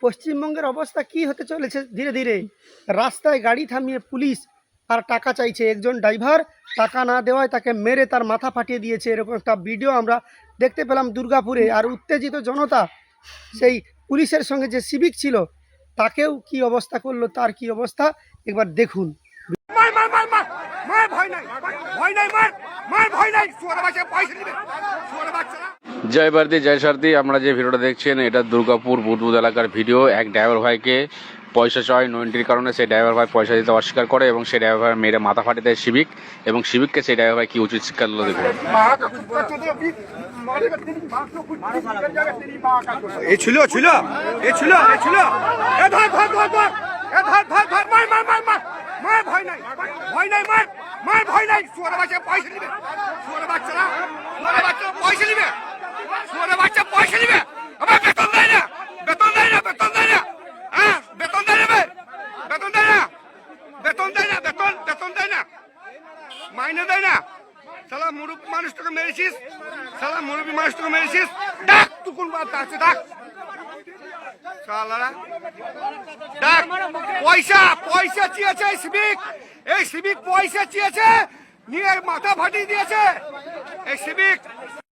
পশ্চিমবঙ্গের অবস্থা কি হতে চলেছে ধীরে ধীরে। রাস্তায় গাড়ি থামিয়ে পুলিশ আর টাকা চাইছে, একজন ড্রাইভার টাকা না দেওয়ায় তাকে মেরে তার মাথা ফাটিয়ে দিয়েছে। এরকম একটা ভিডিও আমরা দেখতে পেলাম দুর্গাপুরে। আর উত্তেজিত জনতা সেই পুলিশের সঙ্গে যে সিভিক ছিল তাকেও কি অবস্থা করলো, তার কি অবস্থা একবার দেখুন। জয় ভারতী জয় সারথী। আমরা যে ভিডিওটা দেখছেন এটা দুর্গাপুর বুদবুদ এলাকার ভিডিও। এক ড্রাইভার ভাইকে পয়সা চায় নইনটির কারণে সেই ড্রাইভার ভাই পয়সা দিতে অস্বীকার করে এবং সেই ড্রাইভার ভাই মেরে মাথা ফাটিয়ে দেয় সিভিক, এবং সিভিককে সেই ড্রাইভার ভাই কি উচিত শিক্ষা দিল দেখুন। মাইনে দেয় না, সালা মুরব্বী মানুষ তোকে মেরেছিস, সালা মুরব্বী মানুষ তোকে মেরেছিস, ডাক তুকুন বাদ আছে, ডাক সালারা ডাক। পয়সা পয়সা চেয়েছে এই সিভিক পয়সা চেয়েছে, নিয়ে মাথা ফাটিয়ে দিয়েছে এই সিভিক।